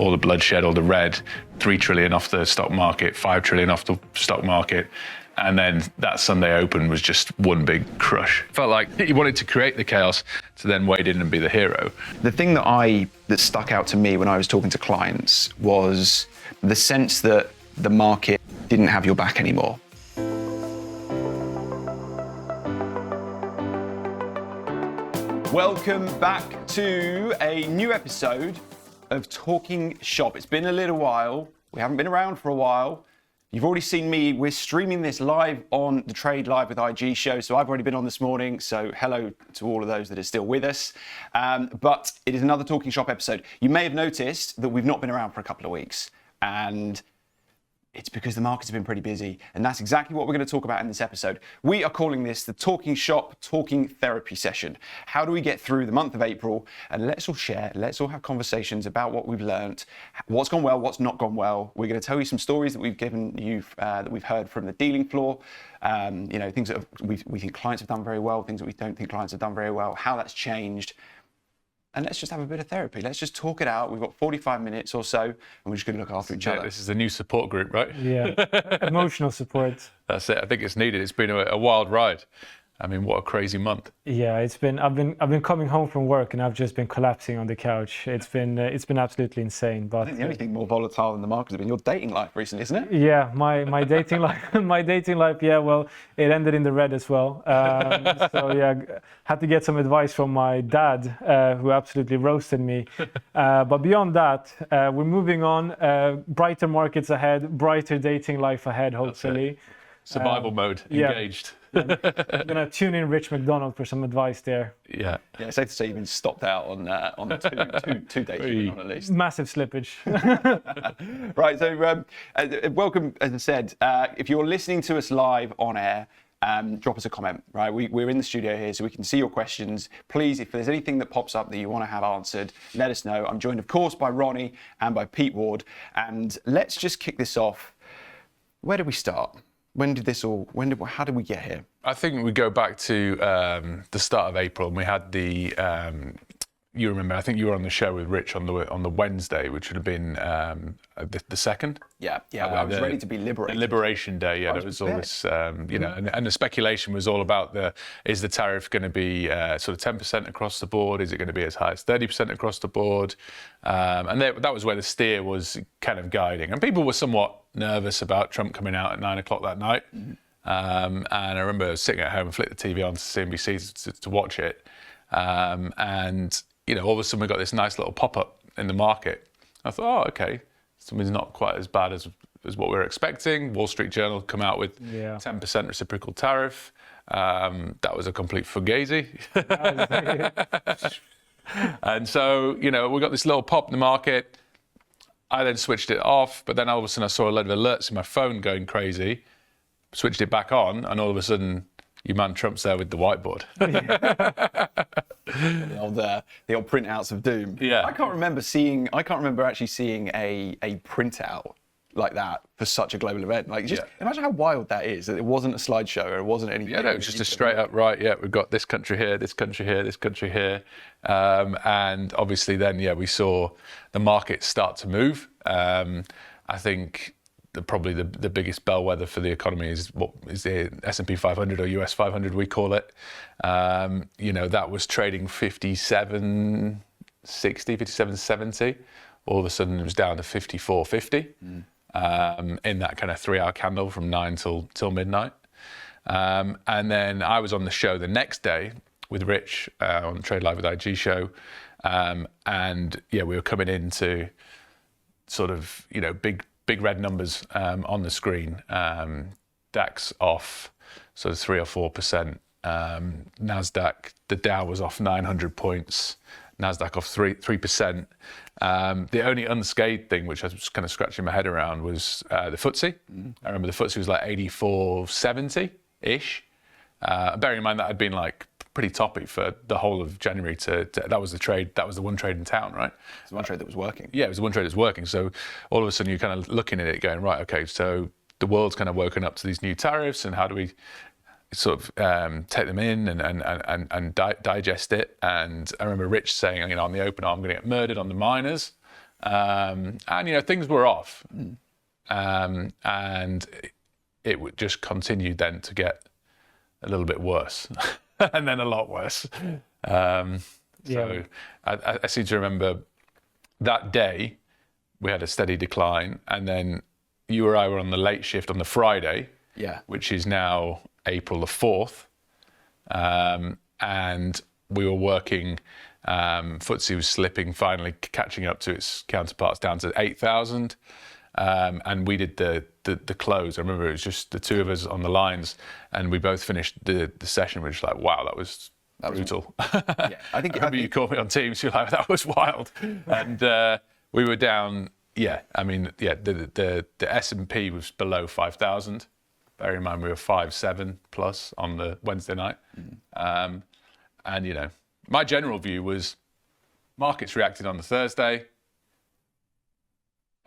all the bloodshed, all the red, 3 trillion off the stock market, 5 trillion off the stock market. And then that Sunday open was just one big crush. Felt like he wanted to create the chaos to then wade in and be the hero. The thing that stuck out to me when I was talking to clients was the sense that the market didn't have your back anymore. Welcome back to a new episode of Talking Shop. It's been a little while. We haven't been around for a while. You've already seen me. We're streaming this live on the Trade Live with IG show. So I've already been on this morning. So hello to all of those that are still with us. But it is another Talking Shop episode. You may have noticed that we've not been around for a couple of weeks. And it's because the markets have been pretty busy. And that's exactly what we're going to talk about in this episode. We are calling this the Talking Shop Talking Therapy session. How do we get through the month of April? And let's all share, let's all have conversations about what we've learned, what's gone well, what's not gone well. We're going to tell you some stories that we've given you, that we've heard from the dealing floor. Things that we think clients have done very well, things that we don't think clients have done very well, how that's changed. And let's just have a bit of therapy. Let's just talk it out. We've got 45 minutes or so, and we're just going to look after each other. This is a new support group, right? Yeah, emotional support. That's it. I think it's needed. It's been a wild ride. I mean, what a crazy month. Yeah, I've been coming home from work and I've just been collapsing on the couch. It's been absolutely insane. But I think the only thing more volatile than the market has been your dating life recently, isn't it? Yeah, my dating life, yeah, well, it ended in the red as well. So yeah, had to get some advice from my dad, who absolutely roasted me. But beyond that, we're moving on. Brighter markets ahead, brighter dating life ahead, hopefully. Survival mode, engaged. I'm gonna tune in Rich McDonald for some advice there. Yeah. Yeah, it's safe to say you've been stopped out on two dates you've been on at least. Massive slippage. Right, so welcome, as I said. If you're listening to us live on air, drop us a comment, right? We're in the studio here so we can see your questions. Please, if there's anything that pops up that you want to have answered, let us know. I'm joined, of course, by Ronnie and by Pete Ward. And let's just kick this off. Where did we start? How did we get here? I think we go back to the start of April, and we had the. You remember? I think you were on the show with Rich on the Wednesday, which would have been the second. Yeah. Well, I was ready to be liberated. Liberation Day. Yeah, there was all this, and the speculation was all about is the tariff going to be sort of 10% across the board? Is it going to be as high as 30% across the board? And that was where the steer was kind of guiding, and people were somewhat nervous about Trump coming out at 9 o'clock that night. Mm-hmm. And I remember sitting at home and flicked the TV on to CNBC to watch it, and all of a sudden we got this nice little pop-up in the market. I thought, oh, okay, something's not quite as bad as what we were expecting. Wall Street Journal come out with 10% reciprocal tariff. That was a complete fugazi. And so, we got this little pop in the market. I then switched it off, but then all of a sudden I saw a load of alerts in my phone going crazy, switched it back on, and all of a sudden your man Trump's there with the whiteboard. the old printouts of doom. Yeah. I can't remember actually seeing a printout like that for such a global event. Imagine how wild that is, that it wasn't a slideshow or it wasn't anything. Yeah, no, it was just a straight up, right, yeah, we've got this country here, this country here, this country here. And obviously then, we saw the market start to move. I think probably the biggest bellwether for the economy is the S&P 500 or US 500, we call it. That was trading 57.60, 57.70. All of a sudden it was down to 54.50 in that kind of 3-hour candle from 9 till midnight. And then I was on the show the next day with Rich on the Trade Live with IG show. And we were coming into sort of, big red numbers on the screen. DAX off sort of 3 or 4%. NASDAQ, the Dow was off 900 points. NASDAQ off 3%. The only unscathed thing, which I was kind of scratching my head around, was the FTSE. I remember the FTSE was like 84.70-ish. Bearing in mind that had been like pretty toppy for the whole of January that was the trade, that was the one trade in town, right? It's the one trade that was working. Yeah, it was the one trade that was working. So all of a sudden you're kind of looking at it going, right, okay, so the world's kind of woken up to these new tariffs, and how do we sort of take them in and digest it? And I remember Rich saying, on the open, I'm going to get murdered on the miners. And things were off, and it would just continue then to get a little bit worse, and then a lot worse. So I seem to remember that day we had a steady decline, and then you or I were on the late shift on the Friday, which is now April the 4th, and we were working. FTSE was slipping, finally catching up to its counterparts down to 8,000, and we did the close. I remember it was just the two of us on the lines, and we both finished the session. We were just like, wow, that was brutal. I think you called me on Teams. You're like, that was wild, and we were down. The S&P was below 5,000. Bear in mind we were 5.7 plus on the Wednesday night, and my general view was markets reacted on the Thursday.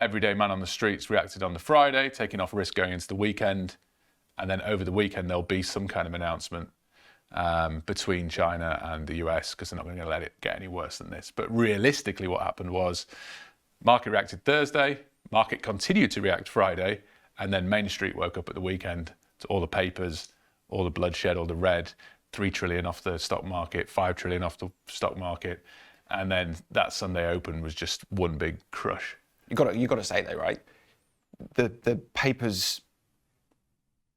Everyday man on the streets reacted on the Friday, taking off risk going into the weekend, and then over the weekend there'll be some kind of announcement between China and the US, because they're not going to let it get any worse than this. But realistically, what happened was market reacted Thursday, market continued to react Friday, and then Main Street woke up at the weekend to all the papers, all the bloodshed, all the red, 3 trillion off the stock market, 5 trillion off the stock market, and then that Sunday open was just one big crush. You got to say though, right? The papers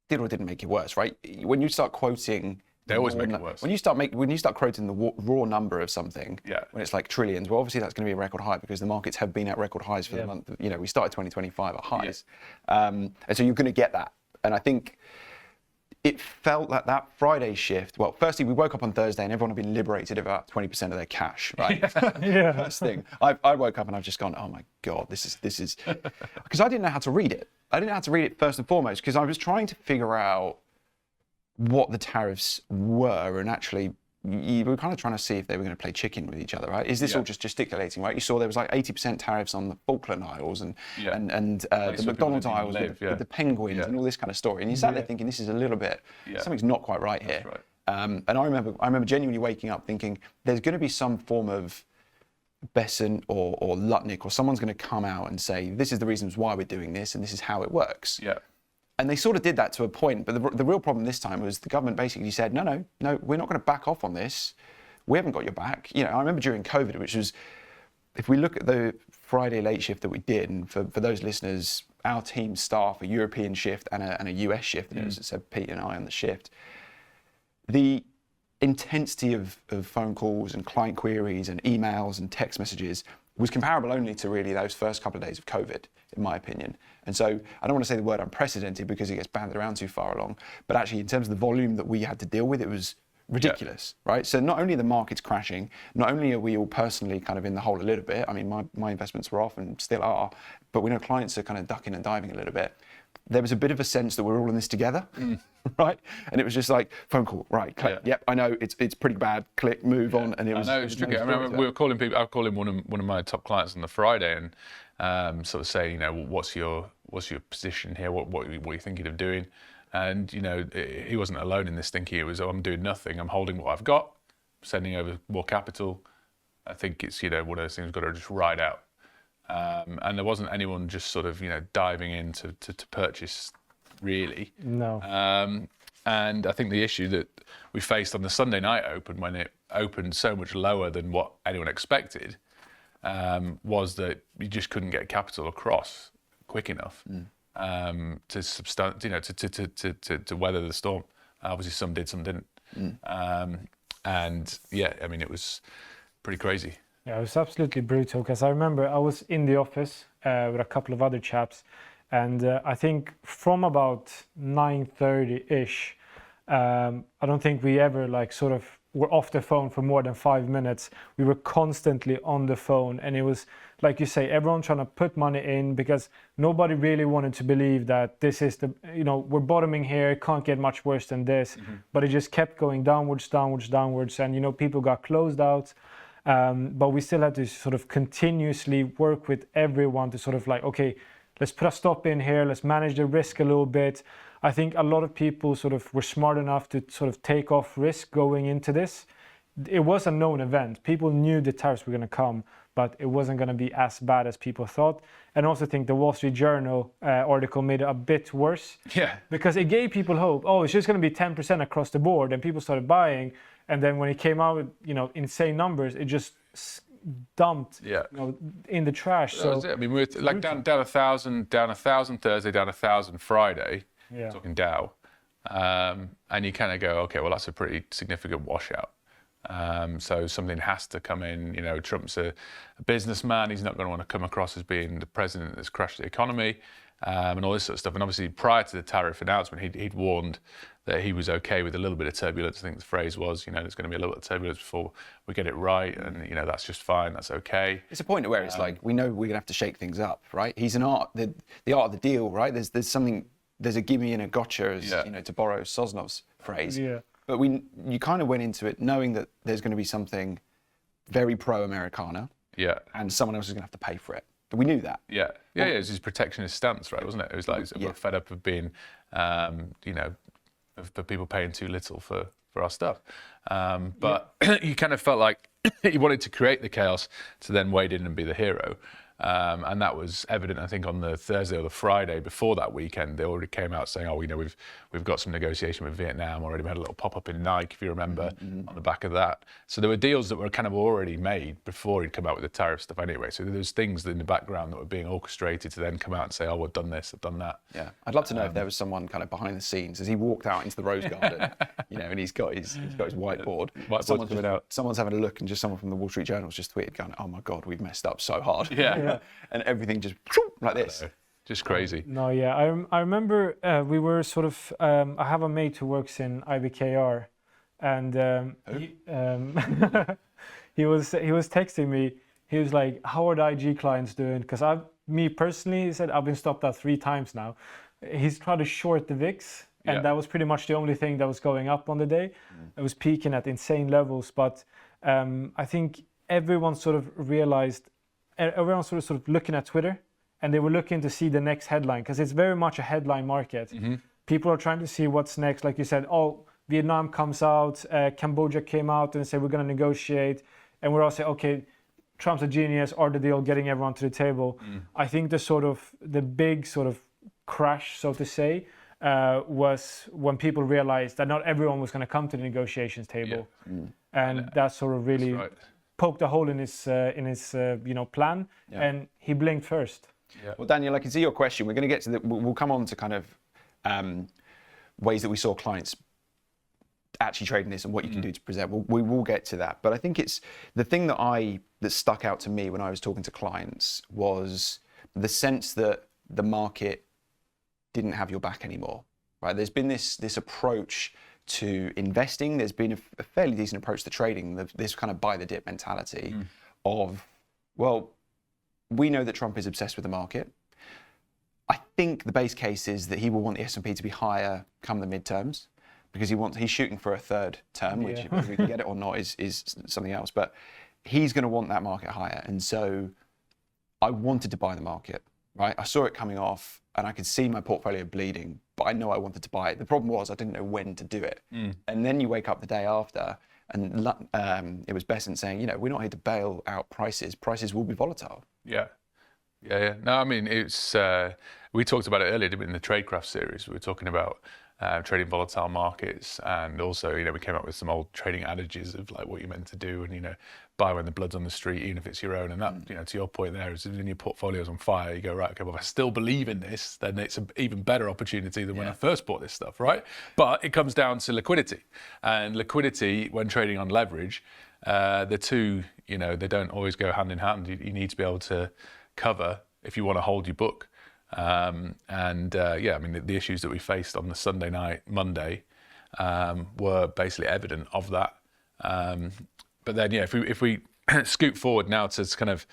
did or didn't make it worse, right? When you start quoting, they always make it worse. When you start quoting the raw number of something, when it's like trillions, well, obviously that's going to be a record high because the markets have been at record highs for the month. We started 2025 at highs, and so you're going to get that. And I think it felt like that Friday shift. Well, firstly, we woke up on Thursday and everyone had been liberated of about 20% of their cash, right? First thing. I woke up and I've just gone, oh my God, this is, because I didn't know how to read it. I didn't know how to read it first and foremost because I was trying to figure out what the tariffs were, and actually you were kind of trying to see if they were going to play chicken with each other, right? Is this all just gesticulating, right? You saw there was like 80% tariffs on the Falkland Isles and the McDonald's Isles with the penguins and all this kind of story. And you sat there thinking, this is a little bit, something's not quite right here. Right. And I remember genuinely waking up thinking, there's going to be some form of Bessen or Lutnick or someone's going to come out and say, this is the reasons why we're doing this and this is how it works. Yeah. And they sort of did that to a point, but the real problem this time was the government basically said, no, we're not going to back off on this. We haven't got your back. I remember during COVID, which was, if we look at the Friday late shift that we did, and for those listeners, our team staff, a European shift and a US shift, and as it said, Pete and I on the shift, the intensity of phone calls and client queries and emails and text messages was comparable only to really those first couple of days of COVID, in my opinion. And so I don't want to say the word unprecedented because it gets banded around too far along, but actually in terms of the volume that we had to deal with, it was ridiculous, right? So not only are the markets crashing, not only are we all personally kind of in the hole a little bit, I mean, my investments were off and still are, but we know clients are kind of ducking and diving a little bit. There was a bit of a sense that we're all in this together, right? And it was just like, phone call, right, click, yep, I know, it's pretty bad, click, move on. And it was, I know, it's tricky. I remember we were calling people, I was calling one of my top clients on the Friday and sort of saying, what's your position here? What are you thinking of doing? And, he wasn't alone in this thinking. It was, I'm doing nothing. I'm holding what I've got, sending over more capital. I think it's, one of those things we've got to just ride out. And there wasn't anyone just sort of, diving in to purchase, really. No. And I think the issue that we faced on the Sunday night open, when it opened so much lower than what anyone expected, was that you just couldn't get capital across quick enough to to weather the storm. Obviously, some did, some didn't. And yeah, I mean, it was pretty crazy. Yeah, it was absolutely brutal because I remember I was in the office with a couple of other chaps, and I think from about 9:30-ish, I don't think we ever were off the phone for more than 5 minutes. We were constantly on the phone, and it was, like you say, everyone trying to put money in because nobody really wanted to believe that this is we're bottoming here, it can't get much worse than this. But it just kept going downwards, and people got closed out. But we still had to sort of continuously work with everyone to sort of okay, let's put a stop in here, let's manage the risk a little bit. I think a lot of people sort of were smart enough to sort of take off risk going into this. It was a known event. People knew the tariffs were going to come, but it wasn't going to be as bad as people thought. And I also think the Wall Street Journal article made it a bit worse. Yeah. Because it gave people hope. Oh, it's just going to be 10% across the board, and people started buying. And then when it came out with, insane numbers, it just dumped, in the trash. That was it. I mean, we were like down 1,000, down 1,000 Thursday, down 1,000 Friday. Yeah. Talking Dow, and you kind of go, okay, well, that's a pretty significant washout. So something has to come in. Trump's a businessman. He's not going to want to come across as being the president that's crashed the economy, and all this sort of stuff. And obviously, prior to the tariff announcement, he'd warned that he was okay with a little bit of turbulence. I think the phrase was, there's going to be a little bit of turbulence before we get it right, and that's just fine. That's okay. It's a point where it's like we know we're going to have to shake things up, right? He's an art, the art of the deal, right? There's something. There's a gimme and a gotcha, as to borrow Sosnov's phrase. Yeah. But you kind of went into it knowing that there's going to be something very pro-Americana. Yeah. And someone else is going to have to pay for it. But we knew that. Yeah. It was his protectionist stance, right? Wasn't it? It was like we're fed up of being, for people paying too little for our stuff. But you kind of felt like he wanted to create the chaos to then wade in and be the hero. And that was evident, I think, on the Thursday or the Friday before that weekend. They already came out saying, we've got some negotiation with Vietnam already. We had a little pop-up in Nike, if you remember, on the back of that. So there were deals that were kind of already made before he'd come out with the tariff stuff anyway. So there's things in the background that were being orchestrated to then come out and say, we've done this, I've done that. Yeah, I'd love to know if there was someone kind of behind the scenes as he walked out into the Rose Garden, and he's got his whiteboard. Someone's having a look, and just someone from the Wall Street Journal's just tweeted, going, "Oh my God, we've messed up so hard." Yeah. And everything just like this. Just crazy. No, yeah. I remember we were sort of, I have a mate who works in IBKR, and he was texting me. He was like, "How are the IG clients doing?" Because me personally, he said, I've been stopped out 3 times now. He's tried to short the VIX, and that was pretty much the only thing that was going up on the day. It was peaking at insane levels, but I think everyone sort of realized. Everyone sort of looking at Twitter, and they were looking to see the next headline, because it's very much a headline market. People are trying to see what's next. Like you said, Vietnam comes out, Cambodia came out and said we're going to negotiate, and we're all saying, okay, Trump's a genius, or the deal, getting everyone to the table. I think the big sort of crash, so to say, was when people realized that not everyone was going to come to the negotiations table, and that sort of really. That's right. Poked a hole in his plan, and he blinked first. Yeah. Well, Daniel, I can see your question. We're going to get to we'll come on to kind of ways that we saw clients actually trading this and what you can do to present. We will get to that, but I think it's the thing that stuck out to me when I was talking to clients was the sense that the market didn't have your back anymore. Right? There's been this approach to investing. There's been a fairly decent approach to trading, this kind of buy the dip mentality of, well, we know that Trump is obsessed with the market. I think the base case is that he will want the S&P to be higher come the midterms, because he's shooting for a 3rd term, which whether we can get it or not is something else, but he's going to want that market higher. And so I wanted to buy the market, right? I saw it coming off and I could see my portfolio bleeding, but I know I wanted to buy it. The problem was I didn't know when to do it. And then you wake up the day after and it was Bessen saying, we're not here to bail out prices. Prices will be volatile. Yeah. No, I mean, it's we talked about it earlier, didn't we, in the Tradecraft series. We were talking about trading volatile markets, and also, we came up with some old trading adages of like what you're meant to do, and buy when the blood's on the street, even if it's your own. And that, to your point there, is when your portfolio's on fire, you go, right, okay, well, if I still believe in this, then it's an even better opportunity than when I first bought this stuff, right? But it comes down to liquidity, and liquidity when trading on leverage, the two, they don't always go hand in hand. You need to be able to cover if you want to hold your book. I mean, the issues that we faced on the Sunday night, Monday, were basically evident of that. But then, if we scoot forward now to kind of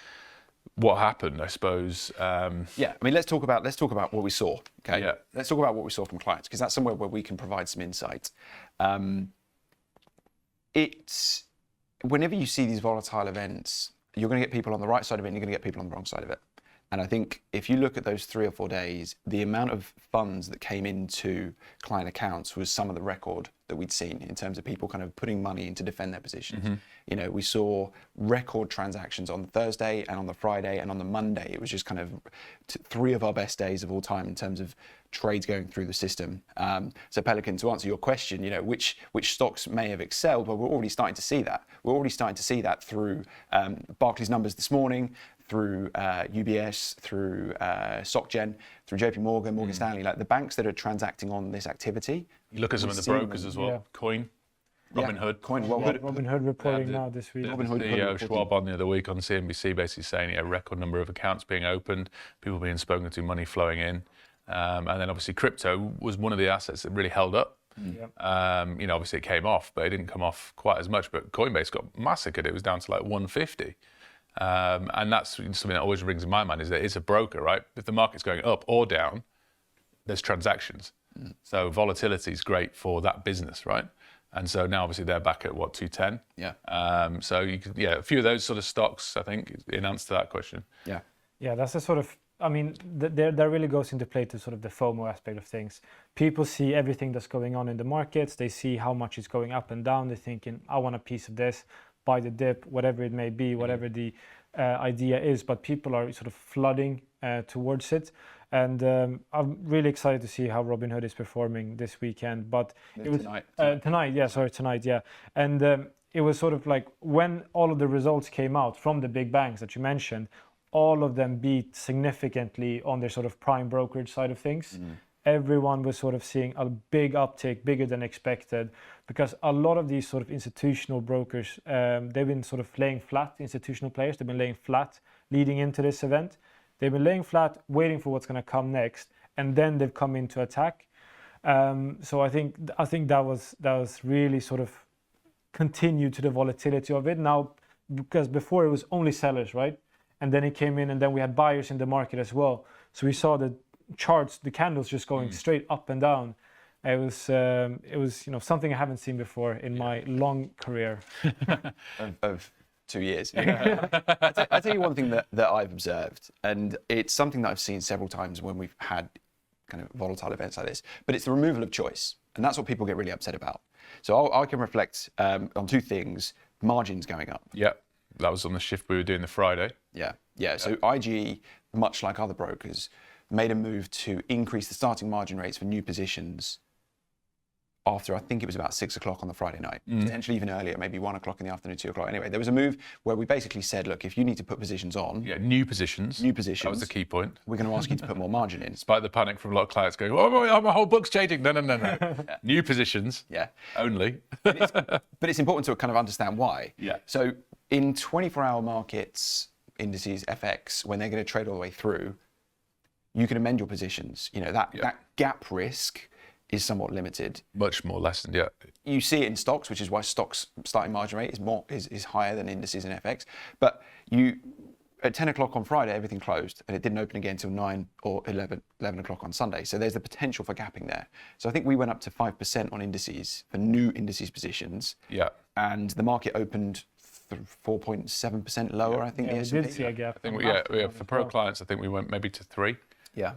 what happened, I suppose. I mean, let's talk about what we saw. Okay. Yeah. Let's talk about what we saw from clients, because that's somewhere where we can provide some insight. It's whenever you see these volatile events, you're going to get people on the right side of it, and you're going to get people on the wrong side of it. And I think if you look at those 3 or 4 days, the amount of funds that came into client accounts was some of the record that we'd seen in terms of people kind of putting money in to defend their positions. You know, we saw record transactions on Thursday and on the Friday and on the Monday. It was just kind of 3 of our best days of all time in terms of trades going through the system. So Pelican, to answer your question, you know, which stocks may have excelled? Well, we're already starting to see that. We're already starting to see that through Barclays numbers this morning, through UBS, through SocGen, through JP Morgan, Morgan Stanley, like the banks that are transacting on this activity. You look at some of the brokers as well. Yeah. Coin, Robinhood. Coin, well, Robinhood reporting now this week. The Schwab on the other week on CNBC basically saying record number of accounts being opened, people being spoken to, money flowing in. And then obviously crypto was one of the assets that really held up. You know, obviously it came off, but it didn't come off quite as much. But Coinbase got massacred. It was down to like 150. And that's something that always rings in my mind, is that it's a broker, right? If the market's going up or down, there's transactions. So volatility is great for that business, right? And so now obviously they're back at what, 210? Yeah. So you could, a few of those sort of stocks, I think, in answer to that question. Yeah. Yeah, that's a sort of, I mean, that really goes into play to sort of the FOMO aspect of things. People see everything that's going on in the markets. They see how much is going up and down. They're thinking, I want a piece of this, buy the dip, whatever it may be, whatever the idea is. But people are sort of flooding towards it. And I'm really excited to see how Robinhood is performing this weekend. But it was tonight, yeah. And it was sort of like when all of the results came out from the big banks that you mentioned, all of them beat significantly on their sort of prime brokerage side of things. Everyone was sort of seeing a big uptick, bigger than expected, because a lot of these sort of institutional brokers, they've been sort of laying flat, institutional players, they've been laying flat leading into this event. They've been laying flat, waiting for what's going to come next, and then they've come into attack. So I think that was really sort of continued to the volatility of it now, because before it was only sellers, right? And then it came in, and then we had buyers in the market as well. So we saw the charts, the candles just going straight up and down. It was something I haven't seen before in my long career of 2 years. I tell you one thing that I've observed, and it's something that I've seen several times when we've had kind of volatile events like this, but it's the removal of choice. And that's what people get really upset about. So I can reflect on 2 things: margins going up. Yeah, that was on the shift we were doing the Friday. Yeah. So IG, much like other brokers, made a move to increase the starting margin rates for new positions after, I think it was about 6 o'clock on the Friday night, potentially even earlier, maybe 1 o'clock in the afternoon, 2 o'clock. Anyway, there was a move where we basically said, look, if you need to put positions on. Yeah, new positions. New positions. That was the key point. We're going to ask you to put more margin in. Despite the panic from a lot of clients going, oh, my whole book's changing. No. New positions. Yeah. Only. But it's important to kind of understand why. Yeah. So in 24-hour markets, indices, FX, when they're going to trade all the way through, you can amend your positions. You know, that gap risk is somewhat limited. Much more lessened, yeah. You see it in stocks, which is why stocks starting margin rate is higher than indices and FX. But at 10 o'clock on Friday, everything closed, and it didn't open again until 9 or 11 o'clock on Sunday. So there's the potential for gapping there. So I think we went up to 5% on indices for new indices positions. Yeah. And the market opened 4.7% lower, I think. Yeah, the we S&P. did see a gap. I think for pro clients, I think we went maybe to 3. Yeah.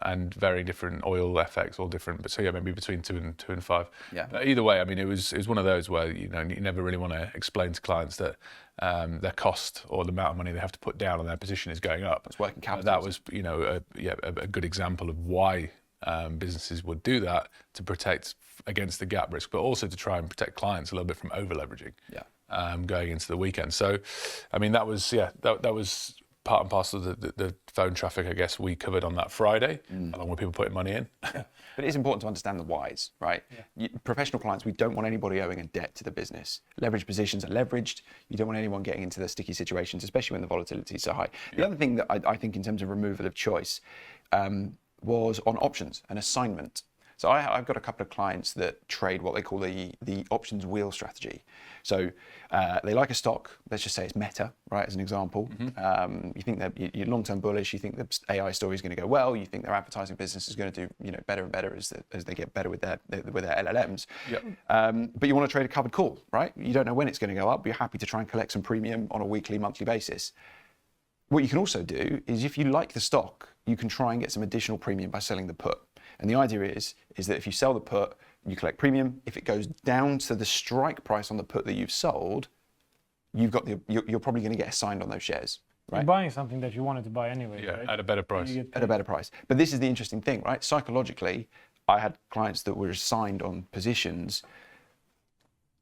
And very different oil FX, all different. But so yeah, maybe between 2 and 5. Yeah. But either way, I mean, it was one of those where you never really want to explain to clients that their cost or the amount of money they have to put down on their position is going up. It's working capital. That was a good example of why businesses would do that, to protect against the gap risk, but also to try and protect clients a little bit from over leveraging. Yeah. Going into the weekend. So, I mean, that was part and parcel of the phone traffic, I guess, we covered on that Friday, along with people putting money in. Yeah. But it is important to understand the whys, right? Yeah. Professional clients, we don't want anybody owing a debt to the business. Leveraged positions are leveraged. You don't want anyone getting into the sticky situations, especially when the volatility is so high. The other thing that I think in terms of removal of choice was on options and assignment. So I've got a couple of clients that trade what they call the options wheel strategy. So they like a stock, let's just say it's Meta, right, as an example. You think that you're long-term bullish, you think the AI story is going to go well, you think their advertising business is going to do better and better as they get better with their LLMs. Yep. But you want to trade a covered call, right? You don't know when it's going to go up, but you're happy to try and collect some premium on a weekly, monthly basis. what you can also do is if you like the stock, you can try and get some additional premium by selling the put. And the idea is that if you sell the put, you collect premium. If it goes down to the strike price on the put that you've sold, you're probably going to get assigned on those shares. Right? You're buying something that you wanted to buy anyway, Yeah, right? at a better price. At a better price. But this is the interesting thing, right? Psychologically, I had clients that were assigned on positions.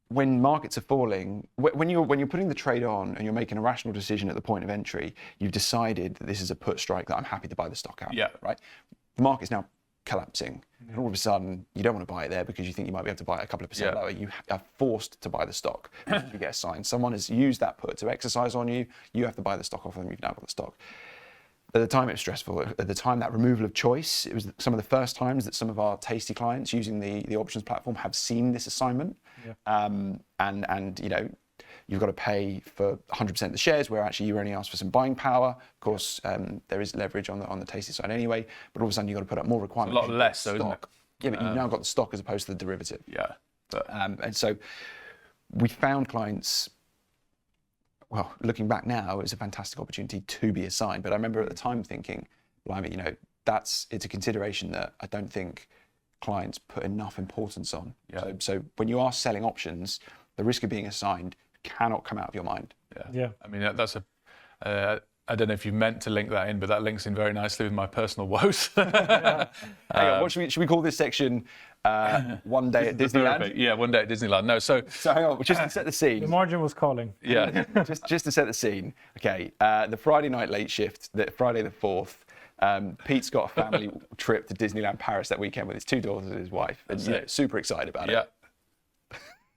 When markets are falling, when you're putting the trade on and you're making a rational decision at the point of entry, you've decided that this is a put strike that I'm happy to buy the stock out. Yeah. Right. The market's now collapsing, and all of a sudden you don't want to buy it there because you think you might be able to buy it a couple of percent lower. You are forced to buy the stock because you get assigned. Someone has used that put to exercise on you. You have to buy the stock off them. You've now got the stock. At the time, it was stressful. At the time, that removal of choice, it was some of the first times that some of our tasty clients using the options platform have seen this assignment. Yeah. And you know, you've got to pay for 100% of the shares, where actually you only ask for some buying power. Of course, there is leverage on the tasty side anyway, but all of a sudden you've got to put up more requirements. A lot less, though, isn't it? Yeah, but you've now got the stock as opposed to the derivative. Yeah. But, and so we found clients. Well, looking back now, it was a fantastic opportunity to be assigned. But I remember at the time thinking, blimey, you know, it's a consideration that I don't think clients put enough importance on. Yeah. So when you are selling options, the risk of being assigned cannot come out of your mind. Yeah. I mean, that's I don't know if you meant to link that in, but that links in very nicely with my personal woes. Hang on, what should we call this section? One day at Disneyland? Yeah, one day at Disneyland. No, so hang on, just to set the scene. The margin was calling. yeah, just to set the scene. Okay, the Friday night late shift, Friday the 4th, Pete's got a family trip to Disneyland Paris that weekend with his 2 daughters and his wife. And you know, super excited about yeah. it.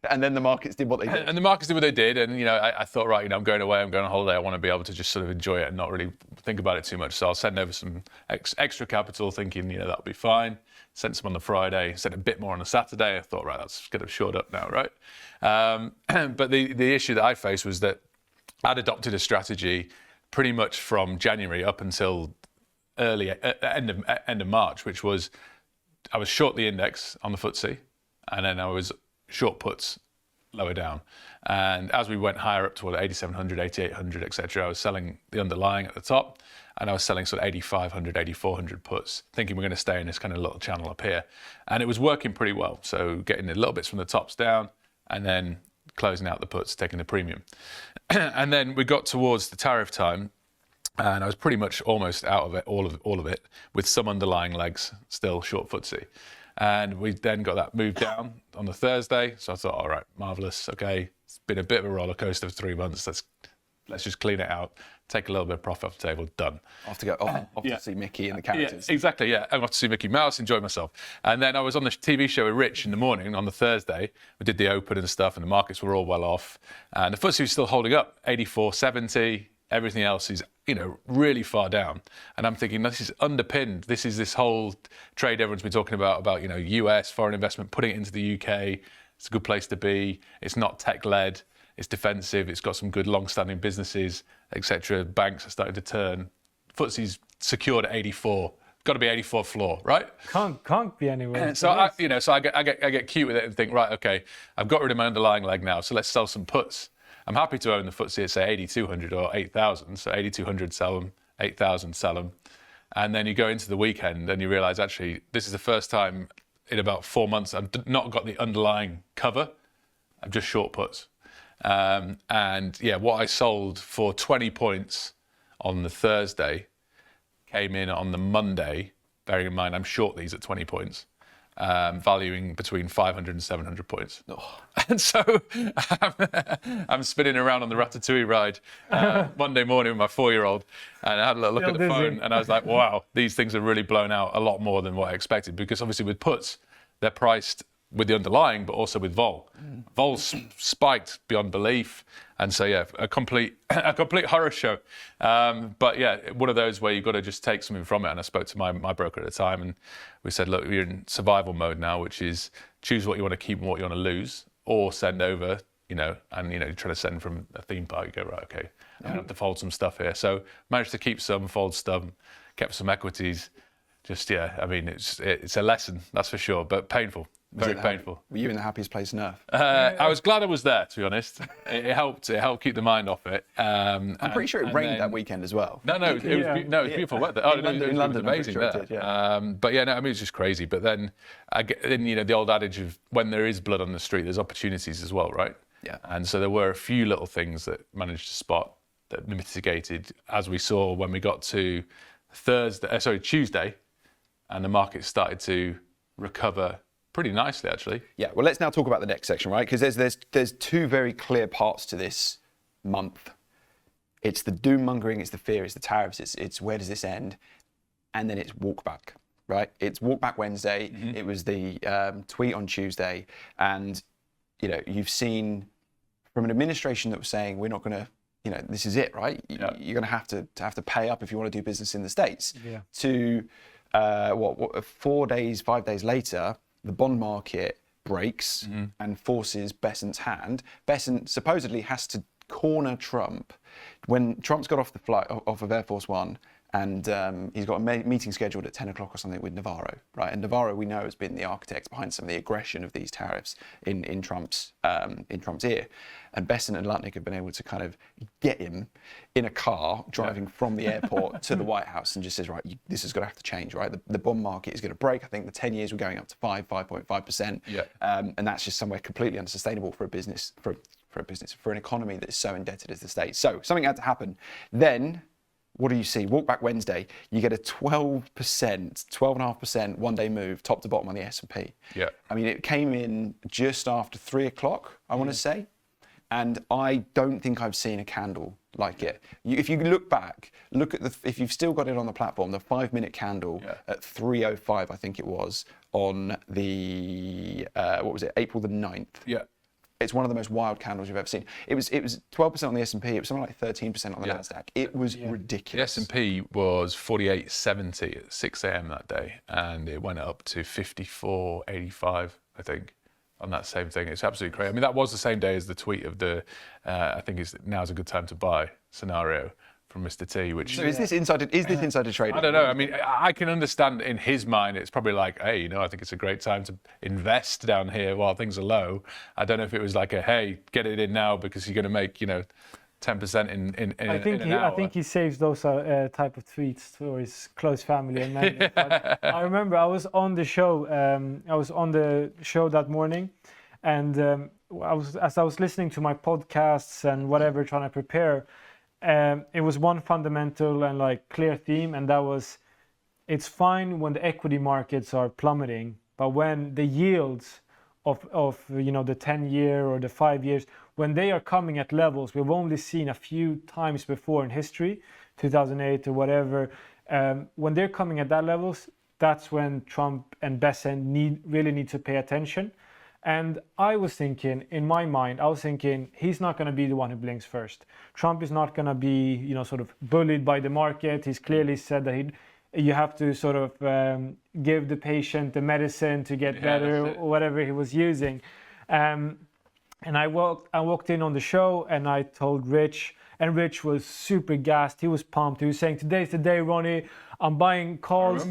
And then the markets did what they did. And the markets did what they did, and you know, I thought, right, you know, I'm going away, I'm going on holiday, I want to be able to just sort of enjoy it and not really think about it too much. So I'll send over some extra capital, thinking, you know, that'll be fine. Sent some on the Friday, sent a bit more on the Saturday. I thought, right, that's kind of shored up now, right? But the issue that I faced was that I'd adopted a strategy pretty much from January up until end of March, which was I was short the index on the FTSE, and then I was short puts lower down. And as we went higher up toward 8,700, 8,800, etc., I was selling the underlying at the top, and I was selling sort of 8,500, 8,400 puts, thinking we're going to stay in this kind of little channel up here. And it was working pretty well. So getting the little bits from the tops down, and then closing out the puts, taking the premium. And then we got towards the tariff time, and I was pretty much almost out of it, all of it, with some underlying legs still short FTSE. And we then got that move down on the Thursday. So I thought, all right, marvellous. Okay, it's been a bit of a roller coaster for 3 months. Let's just clean it out, take a little bit of profit off the table, done. Off to see Mickey and the characters. Yeah, exactly, yeah. I'm off to see Mickey Mouse, enjoy myself. And then I was on the TV show with Rich in the morning on the Thursday. We did the open and stuff, and the markets were all well off. And the FTSE was still holding up, 84.70. Everything else is, you know, really far down. And I'm thinking, this is underpinned. This is this whole trade everyone's been talking about, you know, US, foreign investment, putting it into the UK. It's a good place to be. It's not tech-led. It's defensive. It's got some good long-standing businesses, etc. Banks are starting to turn. FTSE's secured at 84. Got to be 84 floor, right? Can't be anywhere. So I get cute with it and think, right, okay, I've got rid of my underlying leg now, so let's sell some puts. I'm happy to own the FTSE at, say, 8,200 or 8,000. So 8,200, sell them. 8,000, sell them. And then you go into the weekend and you realise, actually, this is the first time in about 4 months I've not got the underlying cover. I'm just short puts. And, yeah, what I sold for 20 points on the Thursday came in on the Monday, bearing in mind I'm short these at 20 points. Valuing between 500 and 700 points. Oh. And so I'm spinning around on the Ratatouille ride Monday morning with my 4-year-old, and I had a look at the phone, and I was like, wow, these things are really blown out a lot more than what I expected, because obviously with puts, they're priced with the underlying, but also with vol. Vol's spiked beyond belief. And so, yeah, a complete horror show. But yeah, one of those where you've got to just take something from it. And I spoke to my broker at the time, and we said, look, we're in survival mode now, which is choose what you want to keep and what you want to lose, or send over, you know, and, you know, try to send from a theme park. You go, right, okay, I'm going to have to fold some stuff here. So managed to keep some, fold some, kept some equities. Just, yeah, I mean, it's a lesson, that's for sure, but painful. Very painful. Were you in the happiest place on earth? I was glad I was there, to be honest. It helped keep the mind off it. I'm pretty sure it rained that weekend as well. No, it was beautiful weather. In London, it was amazing there. I'm pretty sure it did, But yeah, no, I mean, it's just crazy. But then, the old adage of when there is blood on the street, there's opportunities as well, right? Yeah. And so there were a few little things that managed to spot that mitigated, as we saw when we got to Tuesday, and the market started to recover pretty nicely, actually. Yeah, well, let's now talk about the next section, right? Because there's two very clear parts to this month. It's the doom mongering, it's the fear, it's the tariffs, it's where does this end? And then it's walk back, right? It's walk back Wednesday. Mm-hmm. It was the tweet on Tuesday. And, you've seen from an administration that was saying, we're not going to, this is it, right? Yeah. You're going to have to pay up if you want to do business in the States. Yeah. To 5 days later, the bond market breaks and forces Bessen's hand. Bessen supposedly has to corner Trump when Trump's got off the flight off of Air Force One, and he's got a meeting scheduled at 10 o'clock or something with Navarro, right? And Navarro, we know, has been the architect behind some of the aggression of these tariffs in Trump's ear. And Bessen and Lutnick have been able to kind of get him in a car driving from the airport to the White House, and just says, right, this is going to have to change, right? The bond market is going to break. I think the 10 years were going up to 5.5%. Yeah. And that's just somewhere completely unsustainable for a business, for an economy that is so indebted as the States. So something had to happen. Then, what do you see? Walk back Wednesday, you get a 12.5% one-day move, top to bottom on the S&P. Yeah. I mean, it came in just after 3 o'clock, I want to say. And I don't think I've seen a candle like it. If you look back, if you've still got it on the platform, the 5-minute candle at 3:05, I think it was, on the, April the 9th. Yeah. It's one of the most wild candles you've ever seen. It was 12% on the S&P. It was something like 13% on the Nasdaq. It was ridiculous. The S&P was 48.70 at 6 a.m. that day, and it went up to 54.85, I think, on that same thing. It's absolutely crazy. I mean, that was the same day as the tweet of the, I think now's a good time to buy scenario from Mr. T, which... So is this insider trading? I don't know. I mean, I can understand in his mind, it's probably like, hey, I think it's a great time to invest down here while things are low. I don't know if it was like hey, get it in now because you're going to make, 10% in an hour. I think he saves those type of tweets for his close family and members. But I remember I was on the show. That morning, and as I was listening to my podcasts and whatever, trying to prepare. It was one fundamental and clear theme, and that was, it's fine when the equity markets are plummeting, but when the yields of the 10-year or the 5 years, when they are coming at levels we've only seen a few times before in history, 2008 or whatever, when they're coming at that levels, that's when Trump and Bessen really need to pay attention. And I was thinking, in my mind, he's not going to be the one who blinks first. Trump is not going to be, sort of bullied by the market. He's clearly said that you have to sort of give the patient the medicine to get better, or whatever he was using. And I walked in on the show, and I told Rich, and Rich was super gassed. He was pumped. He was saying, "Today's the day, Ronnie. I'm buying calls."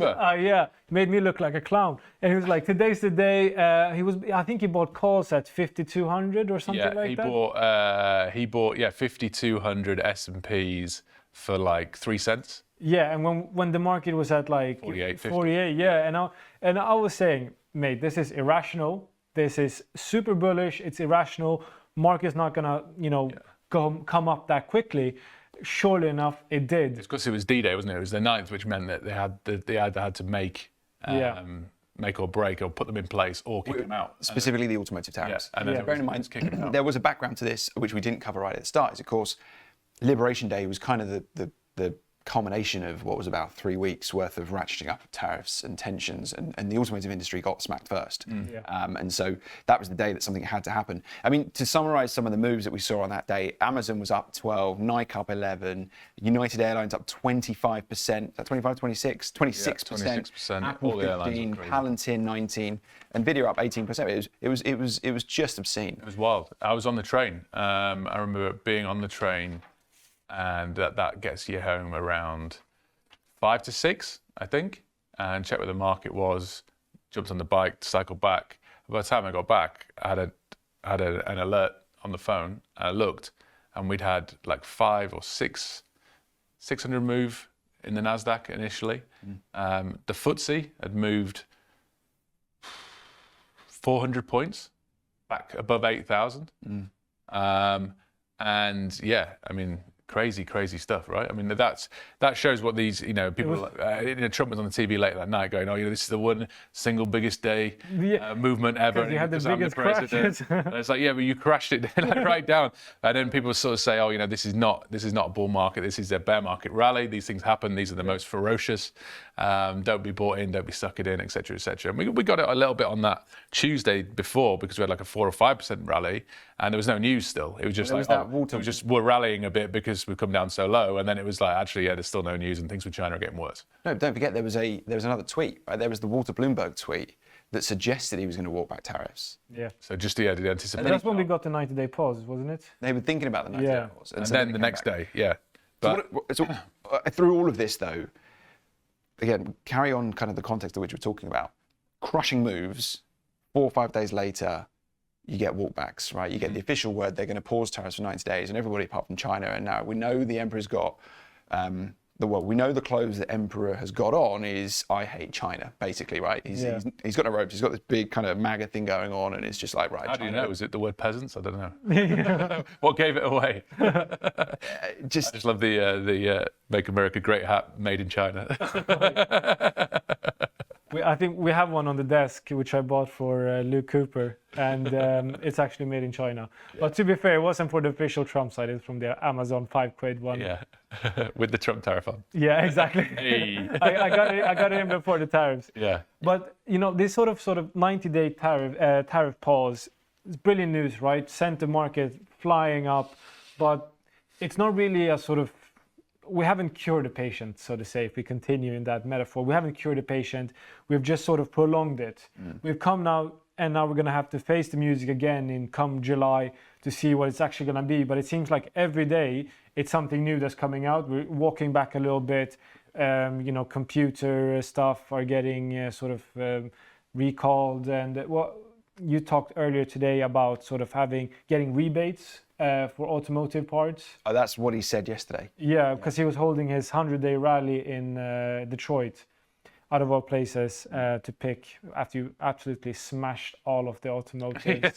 Made me look like a clown. And he was like, "Today's the day." I think he bought calls at 5,200 or something like that. He bought 5,200 S&Ps for 3 cents. Yeah, and when the market was at 48, yeah, and I was saying, mate, this is irrational. This is super bullish. It's irrational. Market's not gonna, come up that quickly. Surely enough, it did. It's because it was D-Day, wasn't it? It was the 9th, which meant that they either had to make or break, or put them in place, or kick them out. Specifically the automotive tariffs. Yeah, and then bearing in mind, there was a background to this, which we didn't cover right at the start, is of course, Liberation Day was kind of the culmination of what was about 3 weeks worth of ratcheting up of tariffs and tensions, and the automotive industry got smacked first. And so that was the day that something had to happen. I mean, to summarize some of the moves that we saw on that day, Amazon was up 12, Nike up 11, United Airlines up 25%, 25, 26, 26%, Apple 15, Palantir 19, Nvidia up 18%. It was just obscene. It was wild. I was on the train. I remember being on the train, and that gets you home around 5 to 6, I think, and check where the market was, jumped on the bike, cycled back. By the time I got back, I had an alert on the phone. I looked, and we'd had like 5 or 600 move in the Nasdaq initially. The FTSE had moved 400 points back above 8,000. And yeah, I mean, crazy stuff, right? I mean, that shows what these, people, Trump was on the TV late that night going, this is the one single biggest day movement ever. You had the I'm biggest president. And it's like, yeah, but you crashed it right down. And then people sort of say, this is not a bull market. This is a bear market rally. These things happen. These are the most ferocious. Don't be bought in. Don't be suckered in, et cetera, et cetera. And we got it a little bit on that Tuesday before because we had like a 4 or 5% rally, and there was no news still. It was just we're rallying a bit because we've come down so low, and then it was like, actually, there's still no news, and things with China are getting worse. No, don't forget there was another tweet. Right? There was the Walter Bloomberg tweet that suggested he was going to walk back tariffs. Yeah. So just the anticipation. That's when we got the 90-day pause, wasn't it? They were thinking about the 90-day pause, and then the next day, But so through all of this, though, again, carry on kind of the context of which we're talking about. Crushing moves, 4 or 5 days later, you get walkbacks, right? You get the official word they're going to pause tariffs for 90 days, and everybody apart from China. And now we know the emperor's got we know the clothes the emperor has got on is "I hate China," basically, right? He's got no robes. He's got this big kind of MAGA thing going on, and it's just like, right. How do you know? Was it the word peasants? I don't know. What gave it away? I just love the "Make America Great" hat made in China. I think we have one on the desk, which I bought for Luke Cooper, and it's actually made in China. Yeah. But to be fair, it wasn't for the official Trump side, it's from the Amazon £5 one. Yeah, with the Trump tariff on. Yeah, exactly. Hey. I got it in before the tariffs. Yeah. But, this sort of 90-day tariff pause, it's brilliant news, right? Sent the market flying up, but it's not really a sort of, we haven't cured the patient, so to say, if we continue in that metaphor. We haven't cured the patient. We've just sort of prolonged it. We've come now, and now we're going to have to face the music again in come July to see what it's actually going to be. But it seems like every day it's something new that's coming out. We're walking back a little bit. Computer stuff are getting recalled. And what you talked earlier today about sort of getting rebates for automotive parts. Oh, that's what he said yesterday. Yeah, because he was holding his 100-day rally in Detroit, out of all places, to pick after you absolutely smashed all of the automotives.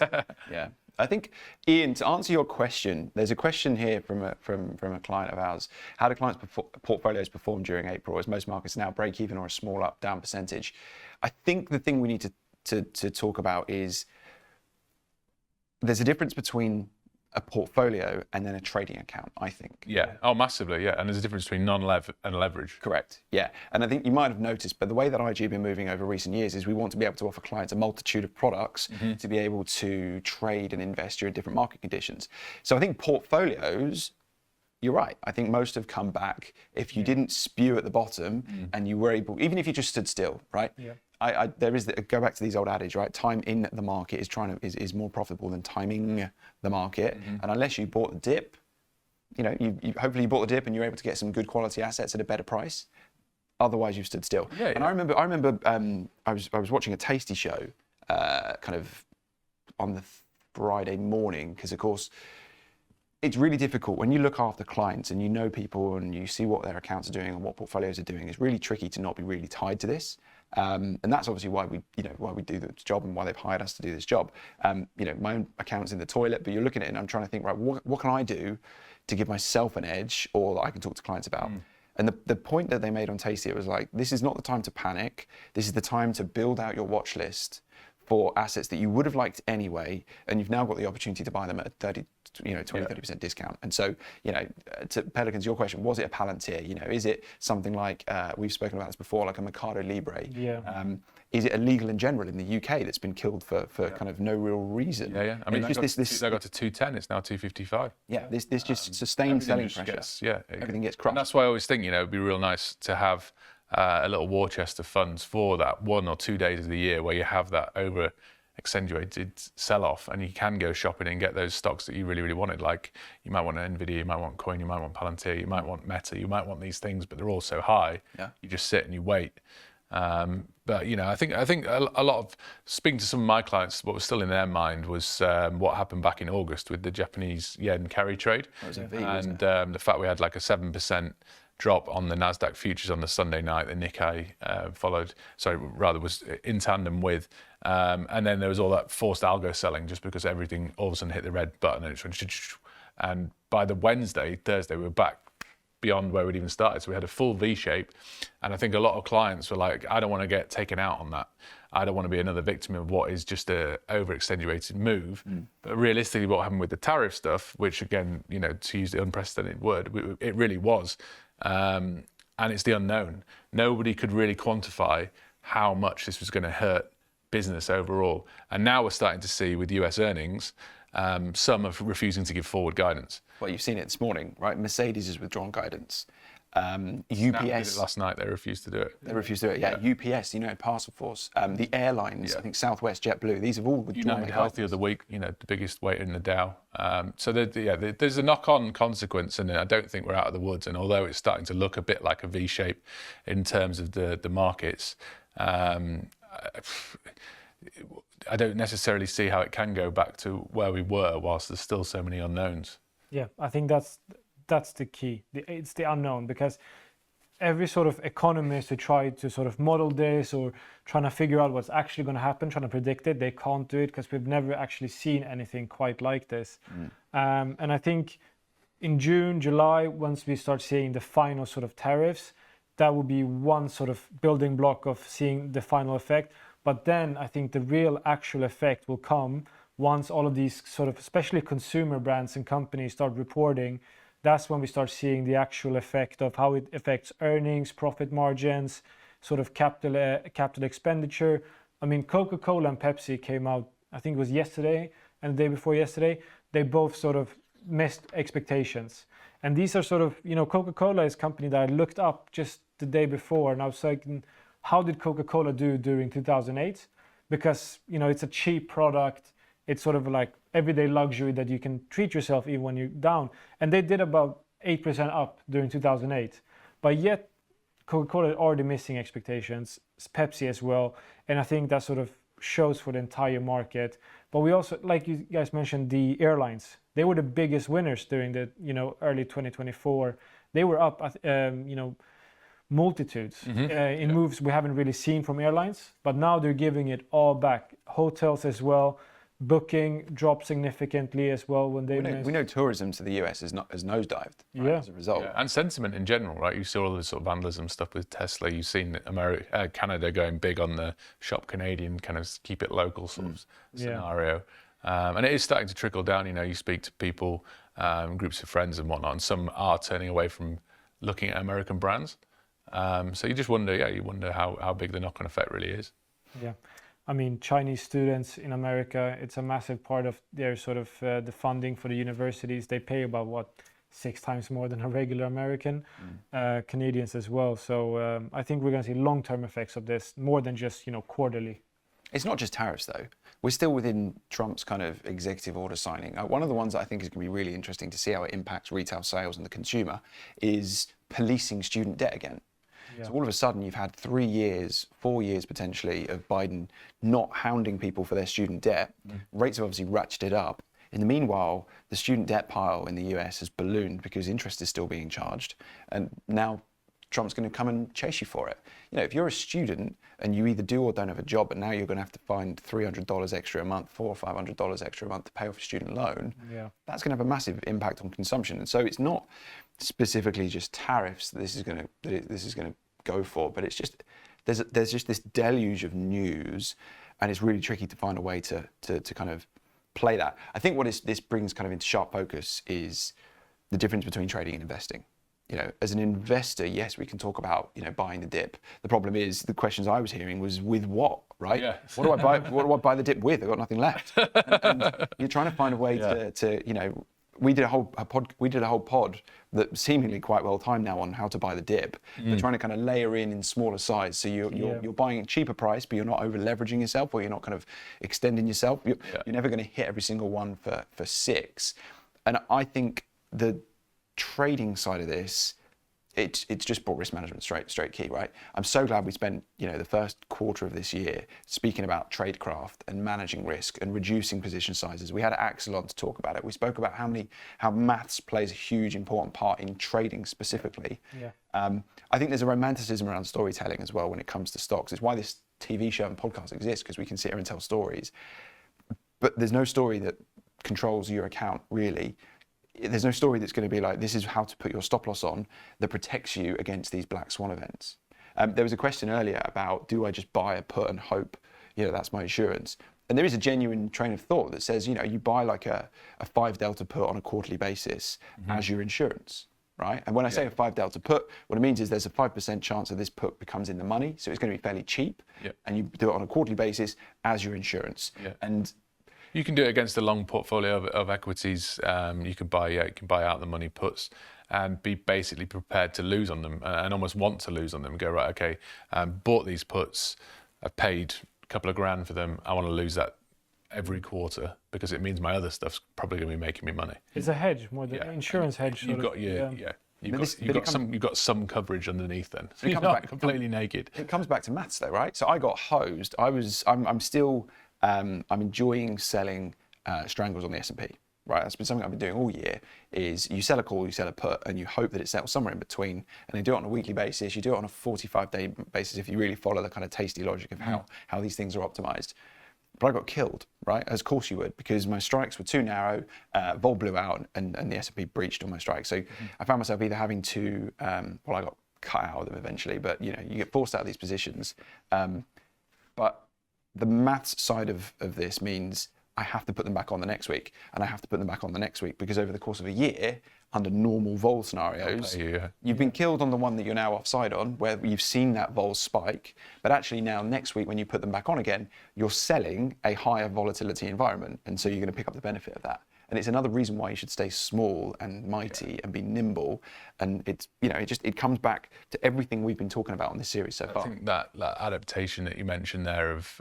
Yeah. I think, Ian, to answer your question, there's a question here from a client of ours. How do clients' portfolios perform during April as most markets now break even or a small up down percentage? I think the thing we need to talk about is there's a difference between a portfolio and then a trading account, I think. Yeah. Oh, massively. Yeah. And there's a difference between non-lev and leverage. Correct. Yeah. And I think you might have noticed, but the way that IG have been moving over recent years is we want to be able to offer clients a multitude of products to be able to trade and invest during different market conditions. So I think portfolios, you're right. I think most have come back. If you didn't spew at the bottom and you were able, even if you just stood still, right? Yeah. Go back to these old adage, right? Time in the market is more profitable than timing the market. And unless you bought the dip, you hopefully you bought the dip and you're able to get some good quality assets at a better price. Otherwise, you've stood still. Yeah, and I remember I was watching a Tasty show, kind of on the Friday morning, because of course it's really difficult when you look after clients and you know people and you see what their accounts are doing and what portfolios are doing. It's really tricky to not be really tied to this. And that's obviously why we do this job and why they've hired us to do this job. My own account's in the toilet, but you're looking at it and I'm trying to think, right, what can I do to give myself an edge or that I can talk to clients about? And the point that they made on Tasty, it was like, this is not the time to panic. This is the time to build out your watch list for assets that you would have liked anyway, and you've now got the opportunity to buy them at a 30% discount. And so, to Pelicans, your question, was it a Palantir? Is it something like, we've spoken about this before, like a Mercado Libre? Yeah. Is it illegal in general in the UK that's been killed for kind of no real reason? Yeah. I mean, they got to 210, it's now 255. Yeah, this just sustained selling pressure. Everything gets crushed. And that's why I always think, it'd be real nice to have a little war chest of funds for that 1 or 2 days of the year where you have that over accentuated sell-off and you can go shopping and get those stocks that you really, really wanted. Like you might want Nvidia, you might want Coin, you might want Palantir, you might want Meta, you might want these things, but they're all so high. Yeah. You just sit and you wait. But I think a lot of speaking to some of my clients, what was still in their mind was what happened back in August with the Japanese yen carry trade, and the fact we had like a 7% drop on the Nasdaq futures on the Sunday night. The Nikkei was in tandem with, and then there was all that forced algo selling just because everything all of a sudden hit the red button and it went, and by the Thursday, we were back beyond where we'd even started. So we had a full V shape. And I think a lot of clients were like, I don't want to get taken out on that. I don't want to be another victim of what is just a over-extenuated move. But realistically, what happened with the tariff stuff, which again, to use the unprecedented word, it really was. And it's the unknown. Nobody could really quantify how much this was going to hurt business overall. And now we're starting to see with US earnings, some are refusing to give forward guidance. Well, you've seen it this morning, right? Mercedes has withdrawn guidance. UPS did it last night. They refused to do it. They refused to do it. Yeah. UPS, Parcel Force, the airlines. I think Southwest, JetBlue. These have all withdrawn. United Healthy of the week. The biggest weight in the Dow. So there's a knock-on consequence, and I don't think we're out of the woods. And although it's starting to look a bit like a V shape in terms of the markets, I don't necessarily see how it can go back to where we were whilst there's still so many unknowns. Yeah, I think that's the key. It's the unknown, because every sort of economist who tried to sort of model this or trying to figure out what's actually going to happen, trying to predict it, they can't do it because we've never actually seen anything quite like this. And I think in June, July, once we start seeing the final sort of tariffs, that will be one sort of building block of seeing the final effect. But then I think the real actual effect will come once all of these sort of, especially consumer brands and companies, start reporting. That's when we start seeing the actual effect of how it affects earnings, profit margins, sort of capital expenditure. I mean, Coca-Cola and Pepsi came out, I think it was yesterday and the day before yesterday. They both sort of missed expectations. And these are sort of, Coca-Cola is a company that I looked up just the day before, and I was like, how did Coca-Cola do during 2008? Because, it's a cheap product. It's sort of like everyday luxury that you can treat yourself even when you're down. And they did about 8% up during 2008. But yet, Coca-Cola is already missing expectations, Pepsi as well. And I think that sort of shows for the entire market. But we also, like you guys mentioned, the airlines. They were the biggest winners during the, early 2024. They were up, multitudes in moves we haven't really seen from airlines, but now they're giving it all back. Hotels as well, booking dropped significantly as well when they we know tourism to the US has nosedived as a result. And sentiment in general, right? You saw all the sort of vandalism stuff with Tesla. You've seen Canada going big on the shop Canadian, kind of keep it local sort of scenario. And it is starting to trickle down. You speak to people, groups of friends and whatnot, and some are turning away from looking at American brands. So you just wonder, how big the knock-on effect really is. Yeah, I mean, Chinese students in America, it's a massive part of their sort of the funding for the universities. They pay about 6 times more than a regular American, Canadians as well. So I think we're going to see long-term effects of this more than just quarterly. It's not just tariffs though. We're still within Trump's kind of executive order signing. One of the ones that I think is going to be really interesting to see how it impacts retail sales and the consumer is policing student debt again. Yeah. So all of a sudden you've had 3 years, 4 years potentially of Biden not hounding people for their student debt. Rates have obviously ratcheted up. In the meanwhile, the student debt pile in the US has ballooned because interest is still being charged. And now Trump's going to come and chase you for it. If you're a student and you either do or don't have a job, but now you're going to have to find $300 extra a month, $400 or $500 extra a month to pay off a student loan, that's going to have a massive impact on consumption. And so it's not specifically just tariffs that this is going to go for, but it's just there's just this deluge of news, and it's really tricky to find a way to kind of play that. I think what this brings kind of into sharp focus is the difference between trading and investing. As an investor, yes, we can talk about, buying the dip. The problem is the questions I was hearing was with what, right? Yeah. What do I buy? What do I buy the dip with? I've got nothing left. And you're trying to find a way to we did a whole pod that seemingly quite well timed now on how to buy the dip. We're trying to kind of layer in smaller size, so you're buying at a cheaper price, but you're not over leveraging yourself, or you're not kind of extending yourself. You're never going to hit every single one for 6. And I think the trading side of this it's just brought risk management straight key, right? I'm so glad we spent, the first quarter of this year speaking about tradecraft and managing risk and reducing position sizes. We had Axel on to talk about it. We spoke about how maths plays a huge important part in trading specifically. Yeah. I think there's a romanticism around storytelling as well when it comes to stocks. It's why this TV show and podcast exists, because we can sit here and tell stories. But there's no story that controls your account, really. There's no story that's going to be like, this is how to put your stop loss on that protects you against these black swan events. There was a question earlier about, do I just buy a put and hope, that's my insurance? And there is a genuine train of thought that says, you buy like a 5 delta put on a quarterly basis as your insurance, right? And when I say a 5 delta put, what it means is there's a 5% chance that this put becomes in the money. So it's going to be fairly cheap. And you do it on a quarterly basis as your insurance. And you can do it against a long portfolio of equities. You can buy out the money puts and be basically prepared to lose on them and almost want to lose on them. Go, right, okay, bought these puts, I've paid a couple of grand for them. I want to lose that every quarter because it means my other stuff's probably going to be making me money. It's a hedge more than insurance hedge. You've got some coverage underneath then. So you're not completely naked. It comes back to maths though, right? So I got hosed. I'm enjoying selling strangles on the S&P, right? That's been something I've been doing all year, is you sell a call, you sell a put, and you hope that it settles somewhere in between, and then do it on a weekly basis, you do it on a 45-day basis if you really follow the kind of tasty logic of how these things are optimized. But I got killed, right? As of course you would, because my strikes were too narrow, vol blew out, and the S&P breached all my strikes. So I found myself either having to, I got cut out of them eventually, but you get forced out of these positions. But the maths side of this means I have to put them back on the next week, and I have to put them back on the next week, because over the course of a year, under normal vol scenarios, you've been killed on the one that you're now offside on, where you've seen that vol spike, but actually now next week when you put them back on again, you're selling a higher volatility environment, and so you're going to pick up the benefit of that. And it's another reason why you should stay small and mighty and be nimble. And it's, it comes back to everything we've been talking about on this series so far. I think that adaptation that you mentioned there of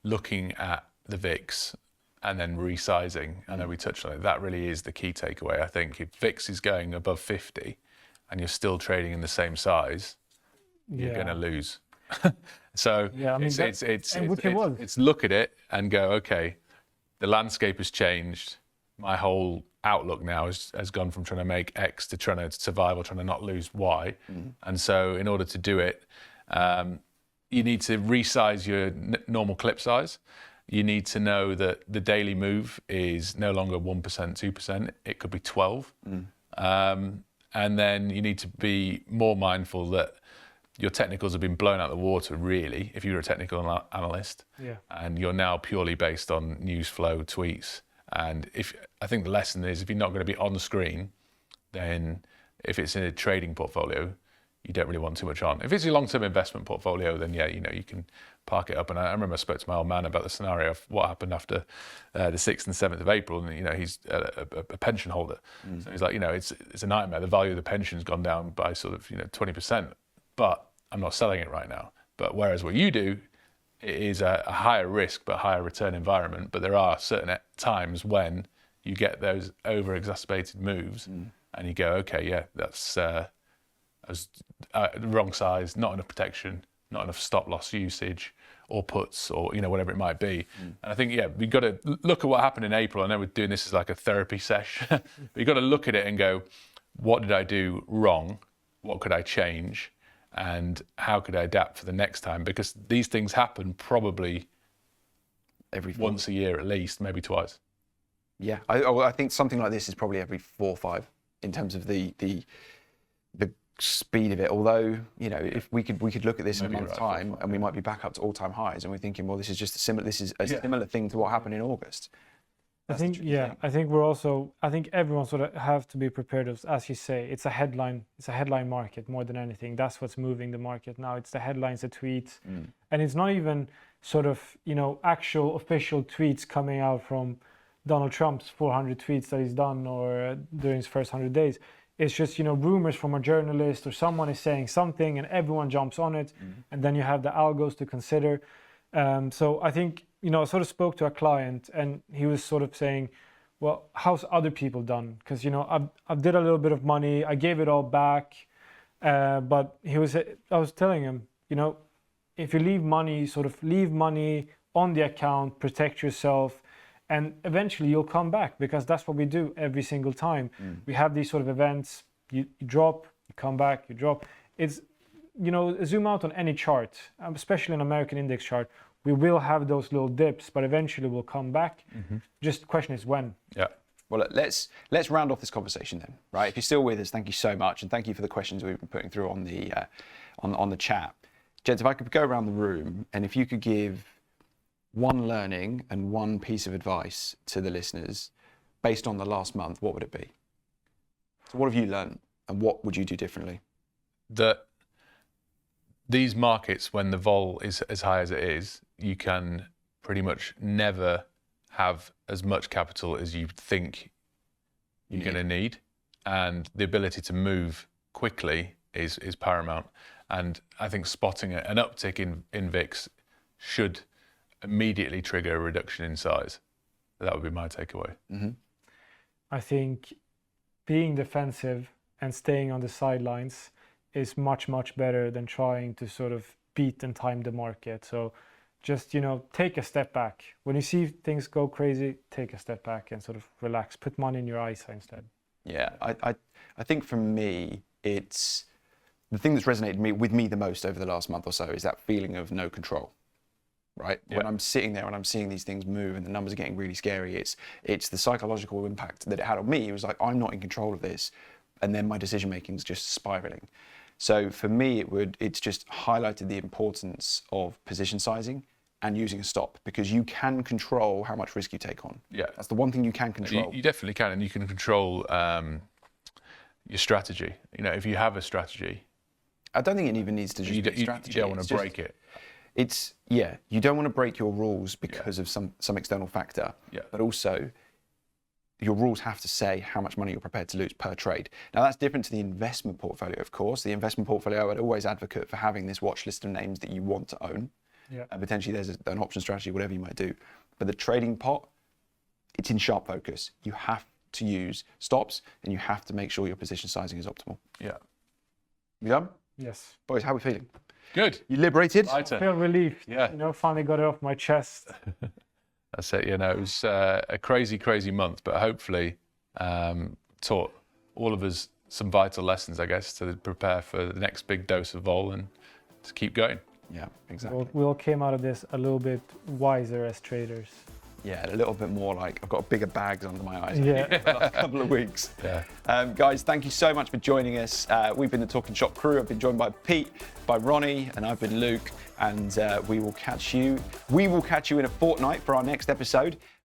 looking at the VIX and then resizing, I know we touched on it, that really is the key takeaway. I think if VIX is going above 50 and you're still trading in the same size, you're going to lose. So it's look at it and go, okay, the landscape has changed. My whole outlook now has gone from trying to make X to trying to survive or trying to not lose Y. And so in order to do it, you need to resize your normal clip size. You need to know that the daily move is no longer 1%, 2%. It could be 12. And then you need to be more mindful that your technicals have been blown out of the water, really, if you're a technical analyst. And you're now purely based on news flow, tweets. And I think the lesson is, if you're not going to be on the screen, then if it's in a trading portfolio, you don't really want too much on. If it's a long-term investment portfolio, then you can park it up. And I remember I spoke to my old man about the scenario of what happened after the 6th and 7th of April, and he's a pension holder. So he's like, it's a nightmare. The value of the pension's gone down by sort of 20%, but I'm not selling it right now. But whereas what you do, it is a higher risk but higher return environment. But there are certain times when you get those over-exacerbated moves, and you go, okay, that's the wrong size, not enough protection, not enough stop loss usage or puts or whatever it might be. And I think we've got to look at what happened in April. I know we're doing this as like a therapy session, but you've got to look at it and go, what did I do wrong? What could I change? And how could I adapt for the next time? Because these things happen probably once a year at least, maybe twice. Yeah, I think something like this is probably every 4 or 5 in terms of the speed of it. Although, if we could look at this in a month's time, and we might be back up to all-time highs, and we're thinking, well, this is just a similar thing to what happened in August. I think everyone sort of have to be prepared as you say, it's a headline market more than anything. That's what's moving the market now. It's the headlines, the tweets, and it's not even sort of, actual official tweets coming out from Donald Trump's 400 tweets that he's done or during his first 100 days. It's just, rumors from a journalist or someone is saying something and everyone jumps on it. And then you have the algos to consider. So I think, I sort of spoke to a client and he was sort of saying, well, how's other people done? Because, you know, I did a little bit of money, I gave it all back, but I was telling him, you know, if you leave money on the account, protect yourself, and eventually you'll come back, because that's what we do every single time. We have these sort of events, you drop, you come back, you drop. It's, you know, zoom out on any chart, especially an American index chart, we will have those little dips, but eventually we'll come back. Just the question is when. Yeah. Well, look, let's round off this conversation then, right? If you're still with us, thank you so much, and thank you for the questions we've been putting through on the chat. Gents, if I could go around the room, and if you could give one learning and one piece of advice to the listeners based on the last month, what would it be? So what have you learned, and what would you do differently? That these markets, when the vol is as high as it is, you can pretty much never have as much capital as you think you're going to need, and the ability to move quickly is paramount. And I think spotting an uptick in VIX should immediately trigger a reduction in size. That would be my takeaway. I think being defensive and staying on the sidelines is much, much better than trying to sort of beat and time the market. So just, you know, take a step back. When you see things go crazy, take a step back and sort of relax. Put money in your ISA instead. Yeah, I think for me, it's the thing that's resonated with me the most over the last month or so is that feeling of no control, right? Yeah. When I'm sitting there and I'm seeing these things move and the numbers are getting really scary, it's the psychological impact that it had on me. It was like, I'm not in control of this. And then my decision making is just spiraling. So for me, it's just highlighted the importance of position sizing and using a stop, because you can control how much risk you take on. Yeah, that's the one thing you can control. You definitely can, and you can control your strategy. You know, if you have a strategy, I don't think it even needs to just be a strategy. You don't want to break it. You don't want to break your rules because of some external factor. Yeah. But also, your rules have to say how much money you're prepared to lose per trade. Now, that's different to the investment portfolio, of course. The investment portfolio, I would always advocate for having this watch list of names that you want to own. Yeah. And potentially there's an option strategy, whatever you might do. But the trading pot, it's in sharp focus. You have to use stops, and you have to make sure your position sizing is optimal. Yeah. You done? Yes. Boys, how are we feeling? Good. You liberated? I feel relieved. Yeah. You know, finally got it off my chest. That's it. You know, it was a crazy, crazy month, but hopefully taught all of us some vital lessons, I guess, to prepare for the next big dose of vol and to keep going. Yeah, exactly. We all came out of this a little bit wiser as traders. Yeah, a little bit more like I've got bigger bags under my eyes Yeah. for the last couple of weeks. Yeah. Guys, thank you so much for joining us. We've been the Talking Shop crew. I've been joined by Pete, by Ronnie, and I've been Luke. And we will catch you in a fortnight for our next episode.